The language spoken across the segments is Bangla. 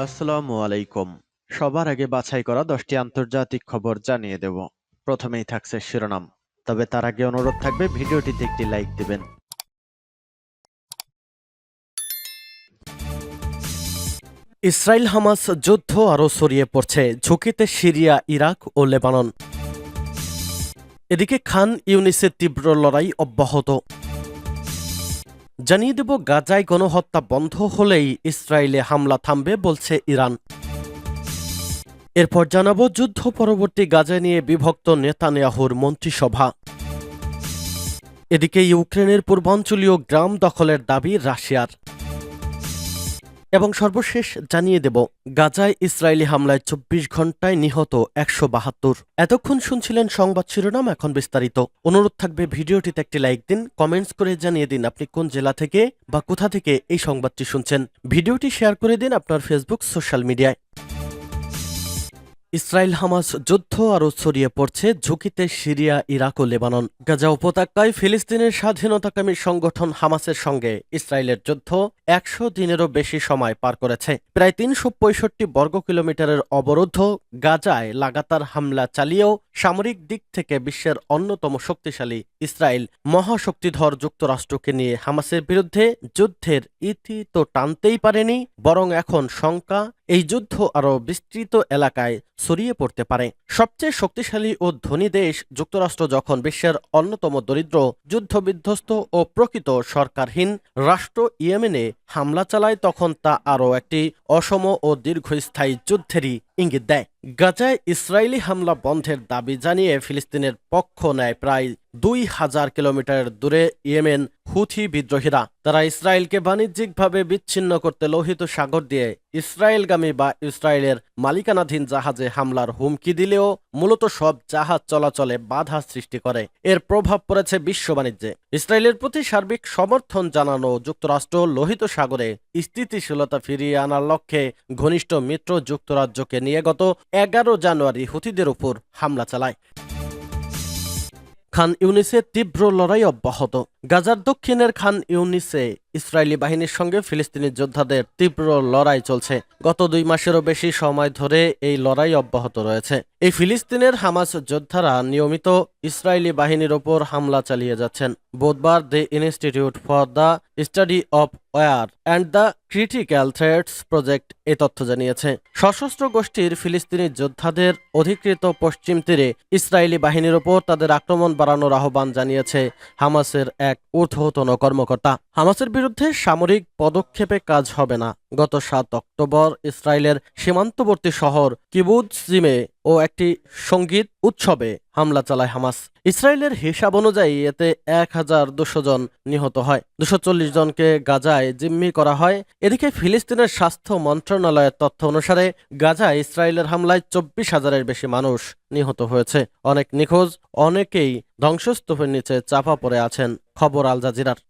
আসসালামু আলাইকুম। সবার আগে বাছাই করা 10টি আন্তর্জাতিক খবর জানিয়ে দেব। প্রথমেই থাকছে শিরোনাম। তবে তার আগে অনুরোধ থাকবে ভিডিওটিতে একটি লাইক দিবেন। ইসরায়েল হামাস যুদ্ধ আরও ছড়িয়ে পড়ছে, ঝুঁকিতে সিরিয়া, ইরাক ও লেবানন। এদিকে খান ইউনিসের তীব্র লড়াই অব্যাহত। জানিয়ে দেব, গাজায় গণহত্যা বন্ধ হলেই ইসরায়েলে হামলা থামবে বলছে ইরান। এরপর জানাবো যুদ্ধ পরবর্তী গাজা নিয়ে বিভক্ত নেতানিয়াহুর মন্ত্রিসভা। এদিকে ইউক্রেনের পূর্বাঞ্চলীয় গ্রাম দখলের দাবি রাশিয়ার। এবং সর্বশেষ জানিয়ে দেব, গাজায় ইসরায়েলি হামলায় 24 ঘণ্টায় নিহত 172। এতক্ষণ শুনছিলেন সংবাদ শিরোনাম, এখন বিস্তারিত। অনুরোধ থাকবে ভিডিওটিতে একটি লাইক দিন, কমেন্টস করে জানিয়ে দিন আপনি কোন জেলা থেকে বা কোথা থেকে এই সংবাদটি শুনছেন। ভিডিওটি শেয়ার করে দিন আপনার ফেসবুক সোশ্যাল মিডিয়ায়। ইসরায়েল হামাস যুদ্ধ আরও ছড়িয়ে পড়ছে, ঝুঁকিতে সিরিয়া, ইরাক ও লেবানন। গাজা উপত্যকায় ফিলিস্তিনের স্বাধীনতাকামী সংগঠন হামাসের সঙ্গে ইসরায়েলের যুদ্ধ 100 দিনেরও বেশি সময় পার করেছে। প্রায় 365 বর্গ কিলোমিটারের অবরুদ্ধ গাজায় লাগাতার হামলা চালিয়েও সামরিক দিক থেকে বিশ্বের অন্যতম শক্তিশালী ইসরায়েল মহাশক্তিধর যুক্তরাষ্ট্রকে নিয়ে হামাসের বিরুদ্ধে যুদ্ধের ইতি তো টানতেই পারেনি, বরং এখন শঙ্কা এই যুদ্ধ আরও বিস্তৃত এলাকায় ছড়িয়ে পড়তে পারে। সবচেয়ে শক্তিশালী ও ধনী দেশ যুক্তরাষ্ট্র যখন বিশ্বের অন্যতম দরিদ্র, যুদ্ধবিধ্বস্ত ও প্রকৃত সরকারহীন রাষ্ট্র ইয়েমেনে হামলা চালায়, তখন তা আরও একটি অসম ও দীর্ঘস্থায়ী যুদ্ধেরই ইঙ্গিত দেয়। গাজায় ইসরায়েলি হামলা বন্ধের দাবি জানিয়ে ফিলিস্তিনের পক্ষ নেয় প্রায় 2000 কিলোমিটার দূরে ইয়েমেন হুথি বিদ্রোহীরা। তারা ইসরায়েলকে বাণিজ্যিকভাবে বিচ্ছিন্ন করতে লোহিত সাগর দিয়ে ইসরায়েলগামী বা ইসরায়েলের মালিকানাধীন জাহাজে হামলার হুমকি দিলেও মূলত সব জাহাজ চলাচলে বাধা সৃষ্টি করে। এর প্রভাব পড়েছে বিশ্ব বাণিজ্যে। ইসরায়েলের প্রতি সার্বিক সমর্থন জানানো যুক্তরাষ্ট্র লোহিত সাগরে স্থিতিশীলতা ফিরিয়ে আনার লক্ষ্যে ঘনিষ্ঠ মিত্র যুক্তরাজ্যকে নিয়ে গত 11 জানুয়ারি হুথিদের উপর হামলা চালায়। খান ইউনিসে তীব্র লড়াই অব্যাহত। গাজার দক্ষিণের খান ইউনিসে ইসরায়েলি বাহিনীর সঙ্গে ফিলিস্তিনি যোদ্ধাদের তীব্র লড়াই চলছে। গত 2 মাসেরও বেশি সময় ধরে এই লড়াই অব্যাহত রয়েছে। এই ফিলিস্তিনের হামাস যোদ্ধারা নিয়মিত ইসরায়েলি বাহিনীর ওপর হামলা চালিয়ে যাচ্ছেন। বুধবার the institute for the study of war and the critical threats project এ তথ্য জানিয়েছে। সশস্ত্র গোষ্ঠীর ফিলিস্তিনি যোদ্ধাদের অধিকৃত পশ্চিম তীরে ইসরায়েলি বাহিনীর ওপর তাদের আক্রমণ বাড়ানোর আহ্বান জানিয়েছে হামাসের এক ঊর্ধ্বতন কর্মকর্তা। হামাসের বিরুদ্ধে সামরিক পদক্ষেপে কাজ হবে না। গত 7 অক্টোবর ইসরায়েলের সীমান্তবর্তী শহর কিবুৎজিমে ও একটি সঙ্গীত উৎসবে হামলা চালায় হামাস। ইসরায়েলের হিসাব অনুযায়ী এতে 1200 জন নিহত হয়, 240 জনকে গাজায় জিম্মি করা হয়। এদিকে ফিলিস্তিনের স্বাস্থ্য মন্ত্রণালয়ের তথ্য অনুসারে গাজায় ইসরায়েলের হামলায় 24,000-এর বেশি মানুষ নিহত হয়েছে। অনেক নিখোঁজ, অনেকেই ধ্বংসস্তূপের নিচে চাপা পড়ে আছেন। খবর আল জাজিরার।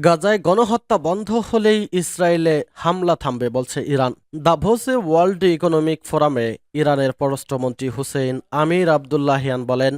গাজায় গণহত্যা বন্ধ হলেই ইসরায়েলে হামলা থামবে বলছে ইরান। দাভোসে ওয়ার্ল্ড ইকোনমিক ফোরামে ইরানের পররাষ্ট্রমন্ত্রী হুসেইন আমির আবদুল্লাহিয়ান বলেন,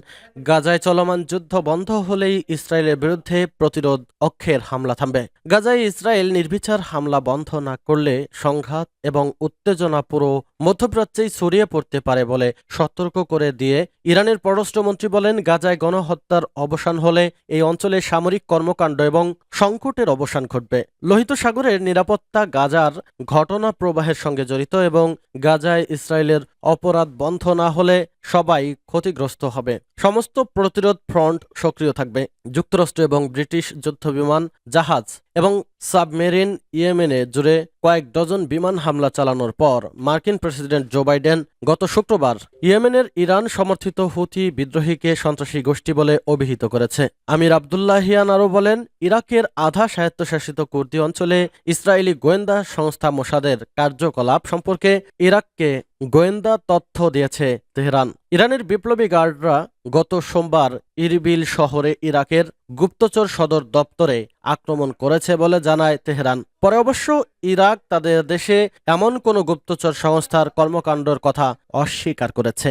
গাজায় চলমান যুদ্ধ বন্ধ হলেই ইসরায়েলের বিরুদ্ধে প্রতিরোধ অক্ষের হামলা থামবে। গাজায় ইসরায়েল নির্বিচার হামলা বন্ধ না করলে সংঘাত এবং উত্তেজনা পুরো মধ্যপ্রাচ্যেই ছড়িয়ে পড়তে পারে বলে সতর্ক করে দিয়ে ইরানের পররাষ্ট্রমন্ত্রী বলেন, গাজায় গণহত্যার অবসান হলে এই অঞ্চলে সামরিক কর্মকাণ্ড এবং সংকটের অবসান ঘটবে। লোহিত সাগরের নিরাপত্তা গাজার ঘটনা প্রবাহের সঙ্গে জড়িত এবং গাজায় ইসরায়েলের অপরাধ বন্ধ না হলে সবাই ক্ষতিগ্রস্ত হবে। সমস্ত প্রতিরোধ ফ্রন্ট সক্রিয় থাকবে। যুক্তরাষ্ট্র এবং ব্রিটিশ যুদ্ধবিমান, জাহাজ এবং সাবমেরিন ইয়েমেনে জুড়ে কয়েক ডজন বিমান হামলা চালানোর পর মার্কিন প্রেসিডেন্ট জো বাইডেন গত শুক্রবার ইয়েমেনের ইরান সমর্থিত হুথি বিদ্রোহীকে সন্ত্রাসী গোষ্ঠী বলে অভিহিত করেছে। আমির আবদুল্লাহিয়ান আরও বলেন, ইরাকের আধা স্বায়ত্তশাসিত কুর্দি অঞ্চলে ইসরায়েলি গোয়েন্দা সংস্থা মোসাদের কার্যকলাপ সম্পর্কে ইরাককে গোয়েন্দা তথ্য দিয়েছে তেহরান। ইরানের বিপ্লবী গার্ডরা গত সোমবার ইরবিল শহরে ইরাকের গুপ্তচর সদর দপ্তরে আক্রমণ করেছে বলে জানায় তেহরান। পরে অবশ্য ইরাক তাদের দেশে এমন কোনো গুপ্তচর সংস্থার কর্মকাণ্ডের কথা অস্বীকার করেছে।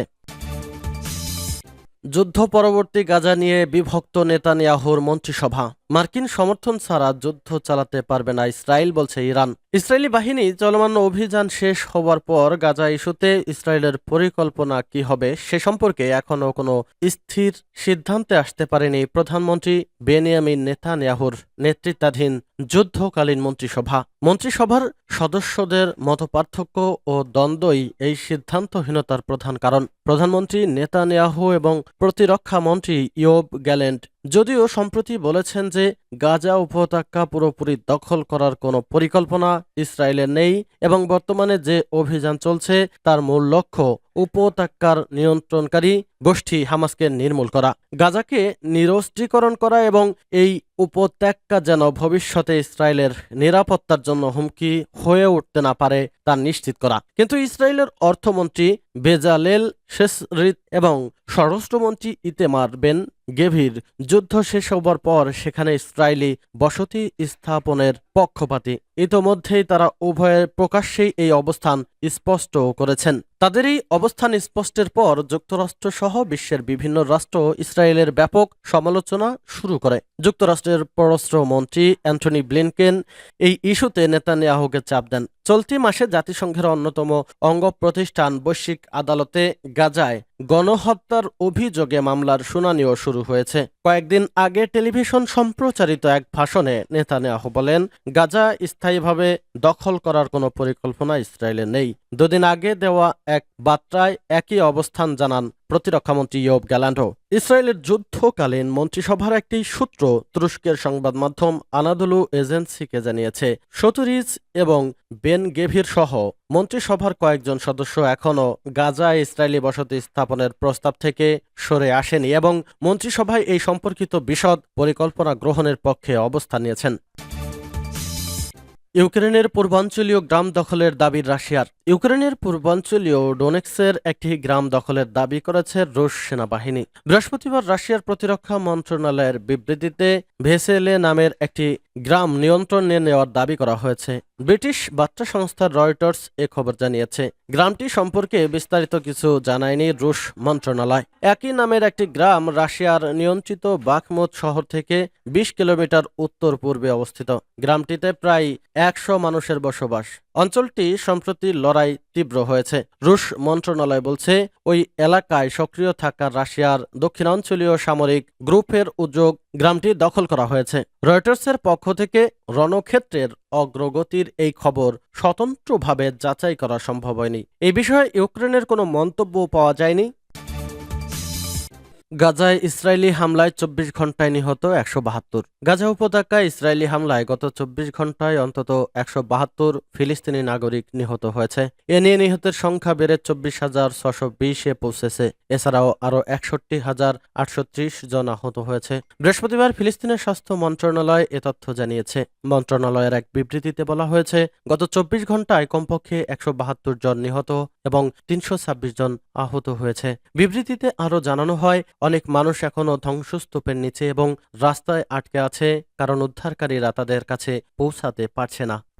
যুদ্ধ পরবর্তী গাজা নিয়ে বিভক্ত নেতানিয়াহুর মন্ত্রিসভা। মার্কিন সমর্থন ছাড়া যুদ্ধ চালাতে পারবে না ইসরায়েল, বলছে ইরান। ইসরায়েলি বাহিনী চলমান অভিযান শেষ হওয়ার পর গাজা ইস্যুতে ইসরায়েলের পরিকল্পনা কি হবে সে সম্পর্কে এখনও কোনো স্থির সিদ্ধান্তে আসতে পারেনি প্রধানমন্ত্রী বেনিয়ামিন নেতানিয়াহুর নেতৃত্বাধীন যুদ্ধকালীন মন্ত্রিসভা। মন্ত্রিসভার সদস্যদের মতপার্থক্য ও দ্বন্দ্বই এই সিদ্ধান্তহীনতার প্রধান কারণ। প্রধানমন্ত্রী নেতানিয়াহু এবং প্রতিরক্ষা মন্ত্রী ইয়োব গ্যালেন্ট যদিও সম্প্রতি বলেছেন যে গাজা উপত্যকা পুরোপুরি দখল করার কোনো পরিকল্পনা ইসরায়েলের নেই এবং বর্তমানে যে অভিযান চলছে তার মূল লক্ষ্য উপত্যকার নিয়ন্ত্রণকারী গোষ্ঠী হামাসকে নির্মূল করা, গাজাকে নিরস্ত্রীকরণ করা এবং এই উপত্যকা যেন ভবিষ্যতে ইসরায়েলের নিরাপত্তার জন্য হুমকি হয়ে উঠতে না পারে তা নিশ্চিত করা। কিন্তু ইসরায়েলের অর্থমন্ত্রী বেজালেল শেসরিত এবং স্বরাষ্ট্রমন্ত্রী ইতেমার বেন গেভির যুদ্ধ শেষ হবার পর সেখানে ইসরায়েলি বসতি স্থাপনের পক্ষপাতী। ইতোমধ্যেই তারা উভয়ের প্রকাশ্যেই এই অবস্থান স্পষ্ট করেছেন। তাদের এই অবস্থান স্পষ্টের পর যুক্তরাষ্ট্রসহ বিশ্বের বিভিন্ন রাষ্ট্র ইসরায়েলের ব্যাপক সমালোচনা শুরু করে। যুক্তরাষ্ট্রের পররাষ্ট্রমন্ত্রী অ্যান্টনি ব্লিনকেন এই ইস্যুতে নেতানিয়াহুকে চাপ দেন। চলতি মাসে জাতিসংঘের অন্যতম অঙ্গ প্রতিষ্ঠান বৈশ্বিক আদালতে গাজায় গণহত্যার অভিযোগে মামলার শুনানিও শুরু হয়েছে। কয়েকদিন আগে টেলিভিশন সম্প্রচারিত এক ভাষণে নেতানিয়াহু বলেন, গাজা স্থায়ীভাবে দখল করার কোনো পরিকল্পনা ইসরায়েলের নেই। দুদিন আগে দেওয়া এক বার্তায় একই অবস্থান জানান প্রতিরক্ষামন্ত্রী ইয়োব গ্যালান্টও। ইসরায়েলের যুদ্ধকালীন মন্ত্রিসভার একটি সূত্র তুরস্কের সংবাদ মাধ্যম আনাদোলু এজেন্সিকে জানিয়েছে, শতুরিজ এবং বেন গেভির সহ মন্ত্রিসভার কয়েকজন সদস্য এখনও গাজায় ইসরায়েলি বসতি স্থাপনের প্রস্তাব থেকে সরে আসেনি এবং মন্ত্রিসভায় এই সম্পর্কিত বিশদ পরিকল্পনা গ্রহণের পক্ষে অবস্থান নিয়েছেন। ইউক্রেনের পূর্বাঞ্চলীয় গ্রাম দখলের দাবি রাশিয়ার। ইউক্রেনের পূর্বাঞ্চলীয় ডোনেক্সের একটি গ্রাম দখলের দাবি করেছে রুশ সেনাবাহিনী। বৃহস্পতিবার রাশিয়ার প্রতিরক্ষা মন্ত্রণালয়ের বিবৃতিতে ভেসেলে নামের একটি গ্রাম নিয়ন্ত্রণে নেওয়ার দাবি করা হয়েছে। ব্রিটিশ বার্তা সংস্থা রয়টার্স এ খবর জানিয়েছে। গ্রামটি সম্পর্কে বিস্তারিত কিছু জানায়নি রুশ মন্ত্রণালয়। একই নামের একটি গ্রাম রাশিয়ার নিয়ন্ত্রিত বাখমুত শহর থেকে ২০ কিলোমিটার উত্তর পূর্বে অবস্থিত। গ্রামটিতে প্রায় ১০০ মানুষের বসবাস। অঞ্চলটি সম্প্রতি লড়াই তীব্র হয়েছে। রুশ মন্ত্রণালয় বলছে ওই এলাকায় সক্রিয় থাকা রাশিয়ার দক্ষিণাঞ্চলীয় সামরিক গ্রুপের উদ্যোগ গ্রামটি দখল করা হয়েছে। রয়টার্সের পক্ষ থেকে রণক্ষেত্রের অগ্রগতির এই খবর স্বতন্ত্রভাবে যাচাই করা সম্ভব হয়নি। এই বিষয়ে ইউক্রেনের কোনো মন্তব্য পাওয়া যায়নি। গাজায় ইসরায়েলি হামলায় ২৪ ঘণ্টায় নিহত ১৭২। গাজা উপত্যকায় ইসরায়েলি হামলায় গত ২৪ ঘণ্টায় অন্তত ১৭২ ফিলিস্তিনি নাগরিক নিহত হয়েছে। এ নিয়ে নিহতের সংখ্যা বেড়ে ২৪,৬২০-এ পৌঁছেছে। এছাড়াও আরও ৬১,৮৩০ জন আহত হয়েছে। বৃহস্পতিবার ফিলিস্তিনের স্বাস্থ্য মন্ত্রণালয় এ তথ্য জানিয়েছে। মন্ত্রণালয়ের এক বিবৃতিতে বলা হয়েছে, গত ২৪ ঘণ্টায় কমপক্ষে ১৭২ জন নিহত এবং ৩২৬ জন আহত হয়েছে। বিবৃতিতে আরও জানানো হয়, অনেক মানুষ এখনও ধ্বংসস্তূপের নিচে এবং রাস্তায় আটকে আছে কারণ উদ্ধারকারীরা তাদের কাছে পৌঁছাতে পারছে না।